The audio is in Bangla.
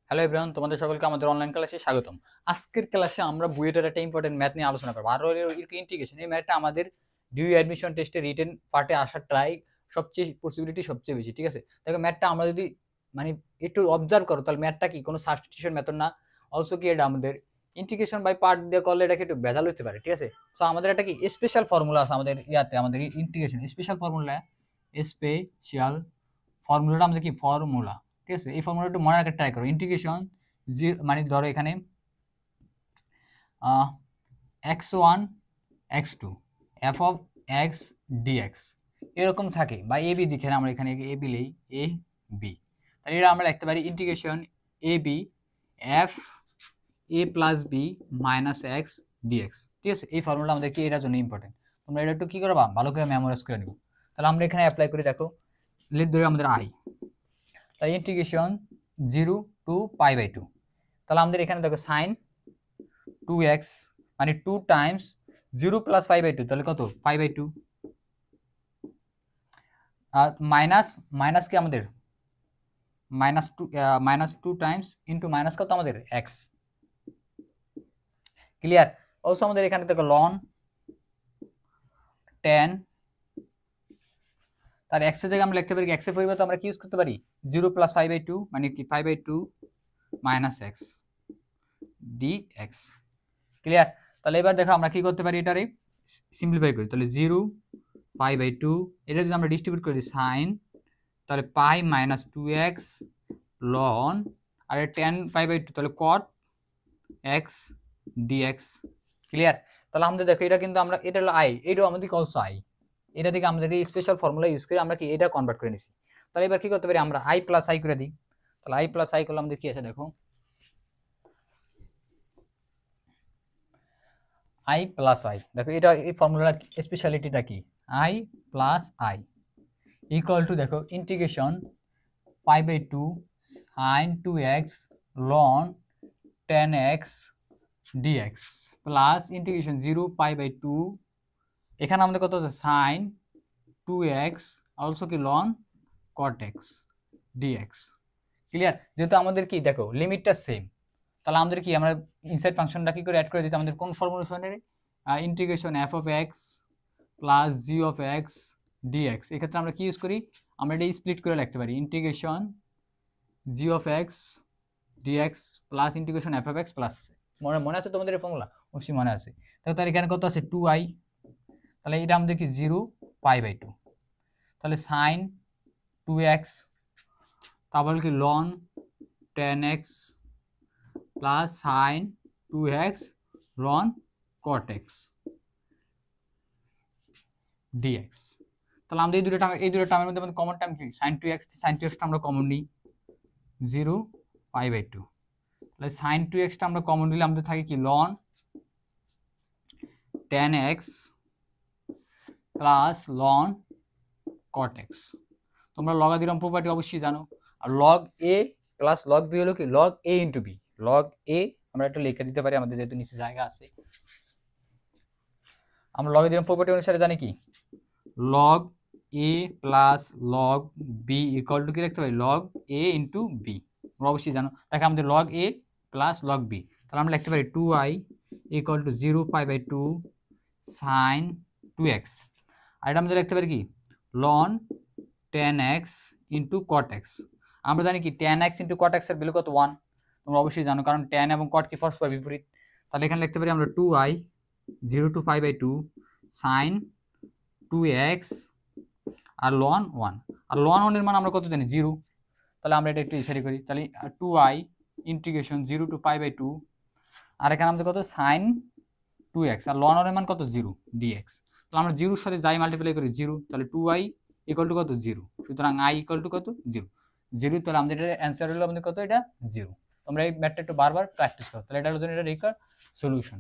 হ্যালো এভরিওয়ান, তোমাদের সকলকে আমাদের অনলাইন ক্লাসে স্বাগতম। আজকের ক্লাসে আমরা বুয়েটের একটা ইম্পর্টেন্ট ম্যাথ নিয়ে আলোচনা করবো। আর ইন্টিগ্রেশন, এই ম্যাথটা আমাদের ডিউ অ্যাডমিশন টেস্টে রিটেন পার্টে আসার সবচেয়ে পসিবিলিটি সবচেয়ে বেশি। ঠিক আছে, দেখো ম্যাথটা আমরা যদি মানে একটু অবজার্ভ করো, তাহলে ম্যাথটা কি কোনো সাবস্টিটিউশন মেথড না। অলসো কি এটা আমাদের ইন্টিগ্রেশন বাই পার্ট দিয়ে করলে এটাকে একটু ভেজাল হতে পারে। ঠিক আছে, সো আমাদের একটা কি স্পেশাল ফর্মুলা আছে আমাদের আমাদের ইন্টিগ্রেশন স্পেশাল ফর্মুলাটা আমাদের কি ফর্মুলা। ঠিক আছে, এই ফর্মুলা একটু মনে রাখতে ট্রাই করো। ইন্টিগ্রেশন মানে ধরো এখানে x1 x2 f of x dx এরকম থাকে, বা এ বি দিকে আমরা এখানে এ বি নেই, এ বি, তাহলে এটা আমরা লিখতে পারি integration a b f a plus b minus x dx. ঠিক আছে, এই ফর্মুলা আমাদের কি এটার জন্য ইম্পর্টেন্ট। তোমরা এটা একটু কি করবা, ভালো করে মেমোরাইজ করে নিব। তাহলে আমরা এখানে অ্যাপ্লাই করে দেখো, লেট ধরে আমাদের আই, তাই ইন্টিগ্রেশন 0 টু π/2। তাহলে আমাদের এখানে দেখো সাইন 2x মানে 2 টাইমস 0 প্লাস π/2, তাহলে কত π/2, আর মাইনাস কি আমাদের -2 টাইমস ইন্টু মাইনাস কত আমাদের x। ক্লিয়ার? অলসো আমাদের এখানে দেখো লন 10, তার x এর জায়গায় আমরা লিখতে পারি x এর পরিবর্তে আমরা কি ইউজ করতে পারি 0 প্লাস π/2 মানে কি π/2 মাইনাস x dx। ক্লিয়ার? তাহলে এবার দেখো আমরা কি করতে পারি, এটারে সিম্পলিফাই করি। তাহলে 0 π/2, এটা যদি আমরা ডিস্ট্রিবিউট করি সাইন, তাহলে পাই মাইনাস 2x লন, আর 10 π/2 তাহলে cot x dx। ক্লিয়ার? তাহলে আমাদের দেখো এটা কিন্তু আমরা, এটা হলো আই, এটাও আমাদের অলসো আই, এটা থেকে আমাদের এই স্পেশাল ফর্মুলা ইউজ করে আমরা কি এটা কনভার্ট করে নিছি। তাহলে এবার কি করতে পারি, আমরা আই প্লাস আই করে দিই। তাহলে আই প্লাস আই করলে আমাদের কি আছে দেখো, আই প্লাস আই, দেখো এটা এই ফর্মুলার স্পেশালিটিটা কি, I plus I equal to দেখো integration π/2 sin 2x ln 10x dx plus integration 0 π/2, এখানে আমাদের কত আছে sin 2x অলসো কি ln cot x dx। Clear? যেহেতু আমাদের কি দেখো লিমিটটা সেম, তাহলে আমাদের কি আমরা ইনসাইড ফাংশনটা কি করে অ্যাড করে দিতে, আমাদের কোন ফর্মুলেশনের integration f of x plus g of x dx। এক্ষেত্রে আমরা কি ইউজ করি, আমরা এটা স্প্লিট করে লিখতে পারি integration g of x dx plus integration f of x plus, মনে আছে তোমাদের এই ফর্মুলা? অবশ্যই মনে আছে। তাহলে এখানে কত আছে 2i, তাহলে এটা আমাদের কি 0 π/2, তাহলে সাইন 2x, তারপর কি ln 10x plus sine 2x ln cot x dx। তাহলে আমাদের এই দুটো টার্মের মধ্যে কমন টার্ম কি, sin 2x, sin 2x টা আমরা কমন নিই 0 π/2, তাহলে sin 2x টা আমরা কমন নিলে আমাদের থাকে কি ln 10x plus ln cot x। তোমরা লগারিদম প্রপার্টি অবশ্যই জানো, আর log a plus log b হলো কি log a into b। log a আমরা একটা লিখে দিতে পারি, আমাদের যেহেতু নিচে জায়গা আছে। আমরা লগারিদম প্রপার্টি অনুসারে জানি কি log a plus log b equal to কি লিখতে পারি log a ইন্টু b। তোমরা অবশ্যই জানো, দেখো আমাদের log a plus log b, তাহলে আমরা লিখতে পারি 2i equal to 0 π/2 sin 2x, আর এটা আমাদের লিখতে পারি কি ln 10x into cot x। আমরা জানি কি tan x into cot x এর ভ্যালু কত 1, তোমরা অবশ্যই জানো, কারণ tan এবং cot কি পরস্পর বিপরীত। তাহলে এখানে লিখতে পারি আমরা 2i 0 টু π/2 sin 2x আর ln 1, আর ln 1 এর মান আমরা কত জানি 0, তাহলে আমরা এটা একটু ইসারি করি। তাহলে 2i ইন্টিগ্রেশন 0 টু π/2, আর এখানে আমাদের কত sin 2x, আর ln 1 এর মান কত 0 dx। তাহলে আমরা 0 এর সাথে যাই মাল্টিপ্লাই করি 0, তাহলে 2i ইকুয়াল টু কত 0, সুতরাং i ইকুয়াল টু কত 0। তাহলে আমাদের এটা অ্যান্সার হলো আমাদের কত, এটা 0। তোমরা এই ম্যাথটা একটু বারবার প্র্যাকটিস করো, তাহলে এটা হলো এটা রেকার সলিউশন।